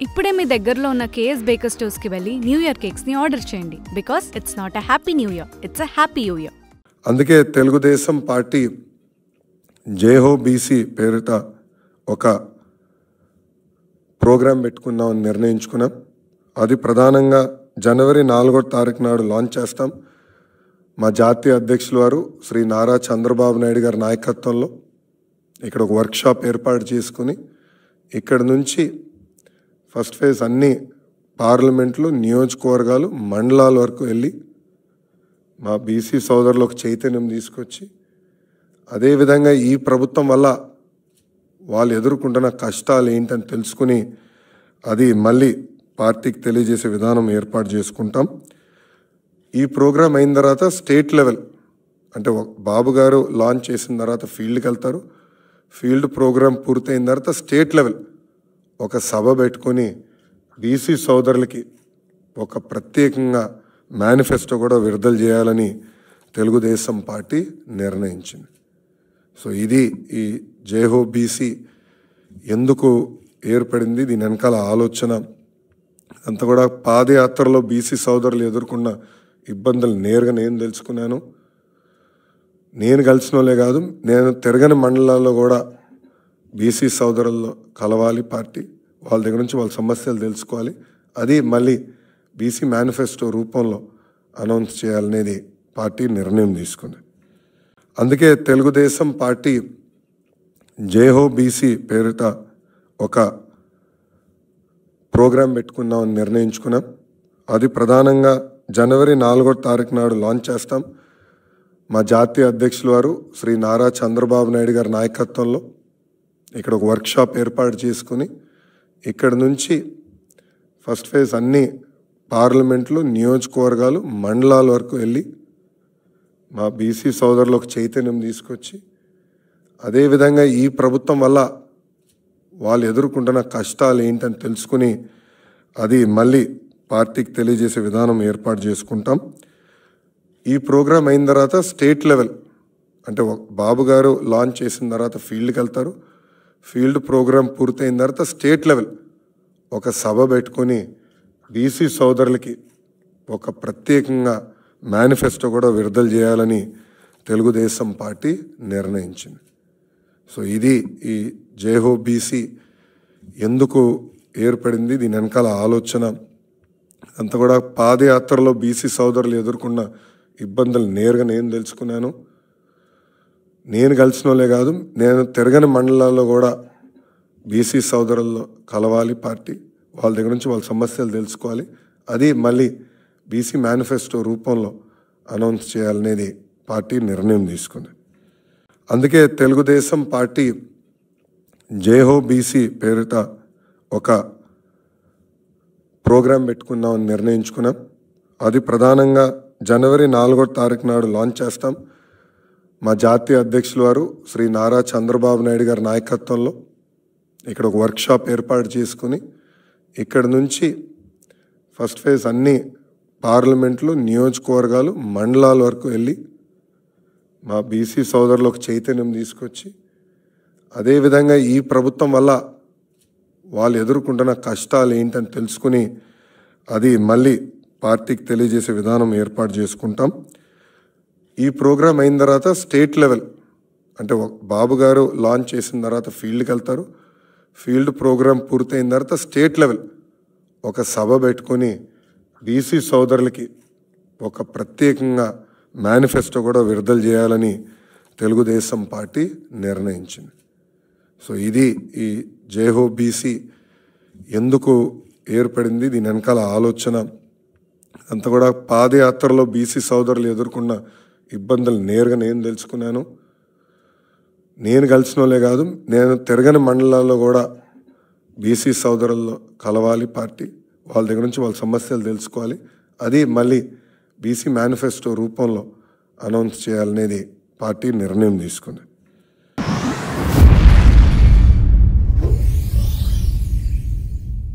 ఇప్పుడే మీ దగ్గరలో ఉన్న కేఎస్ బేకర్ స్టోర్స్కి వెళ్ళి న్యూ ఇయర్ కేక్స్ని ఆర్డర్ చేయండి. Because it's not a happy new year, it's a happy new year. అందుకే తెలుగుదేశం పార్టీ జేహో బీసీ పేరిట ఒక ప్రోగ్రాం పెట్టుకుందామని నిర్ణయించుకున్నాం. అది ప్రధానంగా జనవరి 4వ తారీఖు నాడు లాంచ్ చేస్తాం. మా జాతీయ అధ్యక్షులు వారు శ్రీ నారా చంద్రబాబు నాయుడు గారి నాయకత్వంలో ఇక్కడ ఒక వర్క్షాప్ ఏర్పాటు చేసుకుని ఇక్కడ నుంచి ఫస్ట్ ఫేజ్ అన్ని పార్లమెంట్లు, నియోజకవర్గాలు, మండలాల వరకు వెళ్ళి మా బీసీ సోదరులకు చైతన్యం తీసుకొచ్చి అదేవిధంగా ఈ ప్రభుత్వం వల్ల వాళ్ళు ఎదుర్కొంటున్న కష్టాలు ఏంటని తెలుసుకుని అది మళ్ళీ పార్టీకి తెలియజేసే విధానం ఏర్పాటు చేసుకుంటాం. ఈ ప్రోగ్రాం అయిన తర్వాత స్టేట్ లెవెల్ అంటే బాబు గారు లాంచ్ చేసిన తర్వాత ఫీల్డ్కి వెళ్తారు. ఫీల్డ్ ప్రోగ్రాం పూర్తయిన తర్వాత స్టేట్ లెవెల్ ఒక సభ పెట్టుకొని బీసీ సోదరులకి ఒక ప్రత్యేకంగా మేనిఫెస్టో కూడా విడుదల చేయాలని తెలుగుదేశం పార్టీ నిర్ణయించింది. సో ఇది ఈ జేహో బీసీ ఎందుకు ఏర్పడింది, దీని వెనకాల ఆలోచన అంతా కూడా పాదయాత్రలో బీసీ సోదరులు ఎదుర్కొన్న ఇబ్బందులు నేరుగా నేను తెలుసుకున్నాను. నేను కలిసిన వాళ్ళే కాదు, నేను తిరగని మండలాల్లో కూడా బీసీ సోదరుల్లో కలవాలి, పార్టీ వాళ్ళ దగ్గర నుంచి వాళ్ళ సమస్యలు తెలుసుకోవాలి, అది మళ్ళీ బీసీ మేనిఫెస్టో రూపంలో అనౌన్స్ చేయాలనేది పార్టీ నిర్ణయం తీసుకుంది. అందుకే తెలుగుదేశం పార్టీ జేహో బీసీ పేరిట ఒక ప్రోగ్రాం పెట్టుకుందామని నిర్ణయించుకున్నాం. అది ప్రధానంగా జనవరి 4వ తారీఖు నాడు లాంచ్ చేస్తాం. మా జాతీయ అధ్యక్షులు వారు శ్రీ నారా చంద్రబాబు నాయుడు గారి నాయకత్వంలో ఇక్కడ ఒక వర్క్షాప్ ఏర్పాటు చేసుకుని ఇక్కడ నుంచి ఫస్ట్ ఫేజ్ అన్ని పార్లమెంట్లు, నియోజకవర్గాలు, మండలాల వరకు వెళ్ళి మా బీసీ సోదరులకు చైతన్యం తీసుకొచ్చి అదేవిధంగా ఈ ప్రభుత్వం వల్ల వాళ్ళు ఎదుర్కొంటున్న కష్టాలు ఏంటని తెలుసుకుని అది మళ్ళీ పార్టీకి తెలియజేసే విధానం ఏర్పాటు చేసుకుంటాం. ఈ ప్రోగ్రాం అయిన తర్వాత స్టేట్ లెవెల్ అంటే బాబు గారు లాంచ్ చేసిన తర్వాత ఫీల్డ్కి వెళ్తారు. ఫీల్డ్ ప్రోగ్రాం పూర్తయిన తర్వాత స్టేట్ లెవెల్ ఒక సభ పెట్టుకొని బీసీ సోదరులకి ఒక ప్రత్యేకంగా మేనిఫెస్టో కూడా విడుదల చేయాలని తెలుగుదేశం పార్టీ నిర్ణయించింది. సో ఇది ఈ జేహో బీసీ ఎందుకు ఏర్పడింది, దీని వెనకాల ఆలోచన అంతా కూడా పాదయాత్రలో బీసీ సోదరులు ఎదుర్కొన్న ఇబ్బందులు నేరుగా నేను తెలుసుకున్నాను. నేను కలిసిన వాళ్ళే కాదు, నేను తిరగని మండలాల్లో కూడా బీసీ సోదరుల్లో కలవాలి, పార్టీ వాళ్ళ దగ్గర నుంచి వాళ్ళ సమస్యలు తెలుసుకోవాలి, అది మళ్ళీ బీసీ మేనిఫెస్టో రూపంలో అనౌన్స్ చేయాలనేది పార్టీ నిర్ణయం తీసుకుంది. అందుకే తెలుగుదేశం పార్టీ జేహో బీసీ పేరిట ఒక ప్రోగ్రాం పెట్టుకుందామని నిర్ణయించుకున్నాం. అది ప్రధానంగా జనవరి 4వ తారీఖు నాడు లాంచ్ చేస్తాం. మా జాతీయ అధ్యక్షులు వారు శ్రీ నారా చంద్రబాబు నాయుడు గారి నాయకత్వంలో ఇక్కడ ఒక వర్క్షాప్ ఏర్పాటు చేసుకుని ఇక్కడ నుంచి ఫస్ట్ ఫేజ్ అన్ని పార్లమెంట్లు, నియోజకవర్గాలు, మండలాల వరకు వెళ్ళి మా బీసీ సోదరులకు చైతన్యం తీసుకొచ్చి అదేవిధంగా ఈ ప్రభుత్వం వల్ల వాళ్ళు ఎదుర్కొంటున్న కష్టాలు ఏంటని తెలుసుకుని అది మళ్ళీ పార్టీకి తెలియజేసే విధానం ఏర్పాటు చేసుకుంటాం. ఈ ప్రోగ్రాం అయిన తర్వాత స్టేట్ లెవెల్ అంటే బాబు గారు లాంచ్ చేసిన తర్వాత ఫీల్డ్కి వెళ్తారు. ఫీల్డ్ ప్రోగ్రాం పూర్తయిన తర్వాత స్టేట్ లెవెల్ ఒక సభ పెట్టుకొని బీసీ సోదరులకి ఒక ప్రత్యేకంగా మేనిఫెస్టో కూడా విడుదల చేయాలని తెలుగుదేశం పార్టీ నిర్ణయించింది. సో ఇది ఈ జేహో బీసీ ఎందుకు ఏర్పడింది, దీని వెనకాల ఆలోచన అంతా కూడా పాదయాత్రలో బీసీ సోదరులు ఎదుర్కొన్న ఇబ్బందులు నేరుగా నేను తెలుసుకున్నాను. నేను కలిసిన వాళ్ళే కాదు, నేను తిరగని మండలాల్లో కూడా బీసీ సోదరుల్లో కలవాలి, పార్టీ వాళ్ళ దగ్గర నుంచి వాళ్ళ సమస్యలు తెలుసుకోవాలి, అది మళ్ళీ బీసీ మేనిఫెస్టో రూపంలో అనౌన్స్ చేయాలనేది పార్టీ నిర్ణయం తీసుకుంది.